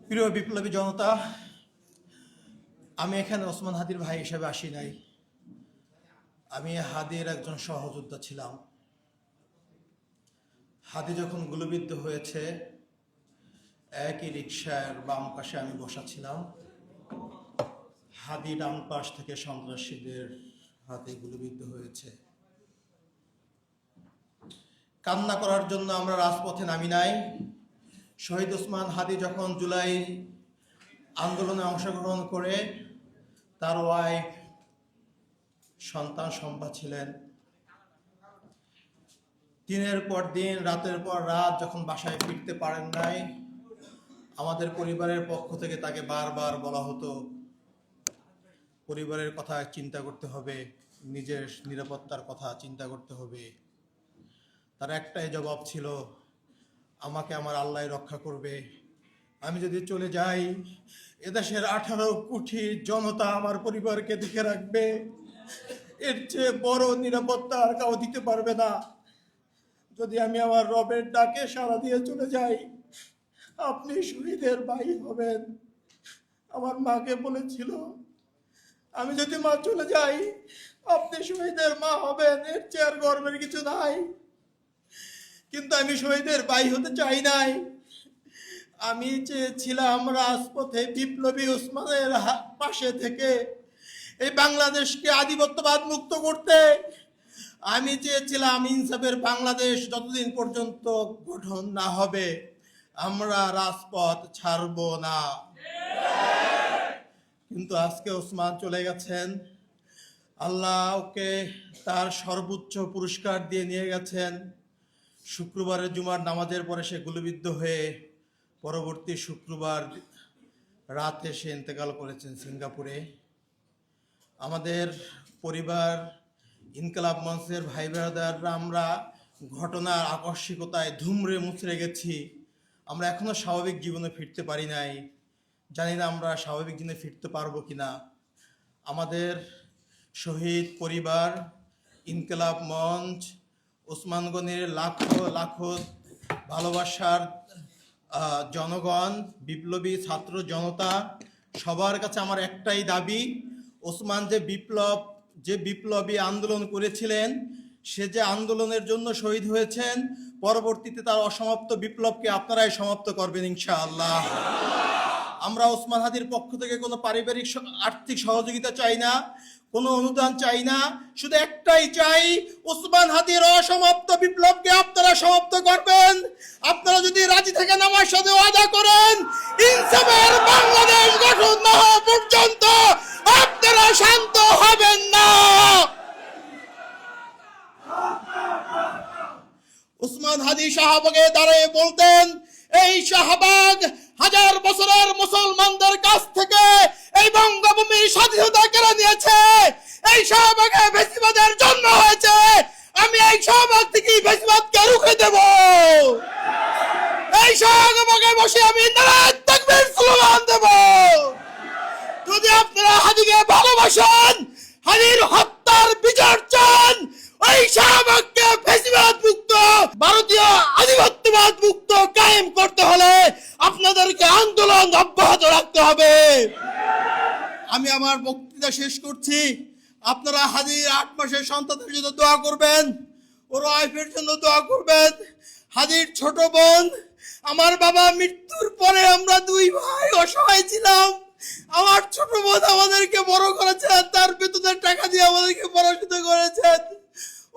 প্রিয় বিপ্লবী জনতা, আমি এখানে ওসমান হাদির ভাই হিসেবে আসি নাই। আমি হাদির একজন সহযোদ্ধা ছিলাম। হাদি যখন গুলিবিদ্ধ হয়েছে, একই রিকশার বাম পাশে আমি বসা ছিলাম। হাদি ডান পাশ থেকে সন্ত্রাসীদের হাতে গুলিবিদ্ধ হয়েছে। কান্না করার জন্য আমরা রাজপথে নামি নাই। শহীদ ওসমান হাদি যখন জুলাই আন্দোলনে অংশগ্রহণ করে তার ওয়াইফ সন্তান সম্পা ছিলেন, দিনের পর দিন রাতের পর রাত যখন বাসায় ফিরতে পারেন নাই, আমাদের পরিবারের পক্ষ থেকে তাকে বারবার বলা হতো পরিবারের কথা চিন্তা করতে হবে, নিজের নিরাপত্তার কথা চিন্তা করতে হবে। তার একটাই জবাব ছিল, আমাকে আমার আল্লাহ রক্ষা করবে। আমি যদি চলে যাই, এদেশের 18 কোটি জনতা আমার পরিবারকে দেখে রাখবে। এর চেয়ে বড় নিরাপত্তা আর কাউ দিতে পারবে না। যদি আমি আমার রবের ডাকে সাড়া দিয়ে চলে যাই, আপনি শহীদের ভাই হবেন। আমার মাকে বলেছিল, আমি যদি মা চলে যাই, আপনি শহীদের মা হবেন। এর চেয়ে আর গর্বের কিছু নাই। কিন্তু আমি শহীদের ভাই হতে চাই নাই। আমি চেয়েছিলাম রাজপথে বিপ্লবী ওসমানের পাশে থেকে এই বাংলাদেশকে আধিপত্যবাদ মুক্ত করতে। আমি চেয়েছিলাম ইনসাফের বাংলাদেশ যতদিন পর্যন্ত গঠন না হবে, আমরা রাজপথ ছাড়ব না। কিন্তু আজকে ওসমান চলে গেছেন। আল্লাহ ওকে তার সর্বোচ্চ পুরস্কার দিয়ে নিয়ে গেছেন। শুক্রবারের জুমার নামাজের পরে সে গুলিবিদ্ধ হয়ে পরবর্তী শুক্রবার রাতে সে ইন্তেকাল করেছেন সিঙ্গাপুরে। আমাদের পরিবার, ইনকলাব মঞ্চের ভাই ব্রাদাররা আমরা ঘটনার আকস্মিকতায় ধুমড়ে মুচড়ে গেছি। আমরা এখনো স্বাভাবিক জীবনে ফিরতে পারি নাই। জানি না আমরা স্বাভাবিক জীবনে ফিরতে পারবো কিনা। আমাদের শহীদ পরিবার, ইনকলাব মঞ্চ, ওসমান গনির লাখো লাখো ভালোবাসার জনগণ, বিপ্লবী ছাত্র জনতা, সবার কাছে আমার একটাই দাবি, ওসমান যে বিপ্লবী আন্দোলন করেছিলেন, সে যে আন্দোলনের জন্য শহীদ হয়েছেন, পরবর্তীতে তার অসমাপ্ত বিপ্লবকে আপনারাই সমাপ্ত করবেন ইনশাআল্লাহ। আমরা ওসমান হাদির পক্ষ থেকে কোনো পারিবারিক আর্থিক সহযোগিতা চাই না, কোনো অনুদান চাই না। শুধু একটাই চাই, ওসমান হাদির অসমাপ্ত বিপ্লবকে আপনারা সমাপ্ত করবেন। আপনারা যদি রাজি থাকেন, আমার সাথে ওয়াদা করেন, ইনসাফের বাংলাদেশ গঠন না হওয়া পর্যন্ত আপনারা শান্ত হবেন না। ওসমান হাদি শাহবাগে দাঁড়িয়ে বলতেন, এই শাহবাগ হাজার বছরের মুসলমানদের কাছ থেকে এই বঙ্গভূমির স্বাধীনতা কেড়ে নিয়েছে। এই শাহবাগে ফ্যাসিবাদের জন্ম হয়েছে। আমি এই শাহবাগ থেকে ফ্যাসিবাদকে রুখে দেব। এই শাহবাগে বসে আমি নারায়ে তাকবীর স্লোগান দেব। যদি আপনারা হাদিকে ভালোবাসেন, হাদির হত্যার বিচার চান, ওই শাহবাগকে ফ্যাসিবাদ মুক্ত, ভারতীয় আধিপত্যবাদ মুক্ত কায়েম করতে হলে আপনাদেরকে আন্দোলন অব্যাহত রাখতে হবে। আমি আমার বক্তৃতা শেষ করছি। আপনারা হাদির 8 মাসের সন্তানের জন্য দোয়া করবেন, ওর ওয়াইফের জন্য দোয়া করবেন। হাদির ছোট বোন, আমার বাবা মৃত্যুর পরে আমরা 2 ভাই অসহায় ছিলাম। আমার ছোট বোন আমাদেরকে বড় করেছেন, তার বেতনের টাকা দিয়ে আমাদেরকে পড়াশোনা করেছেন।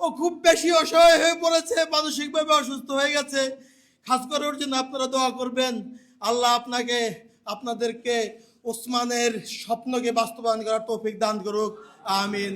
ও খুব বেশি অসহায় হয়ে পড়েছে, মানসিকভাবে অসুস্থ হয়ে গেছে। খাস করে ওর জন্য আপনারা দোয়া করবেন। আল্লাহ আপনাদেরকে ওসমানের স্বপ্নকে বাস্তবায়ন করার তৌফিক দান করুক। আমিন।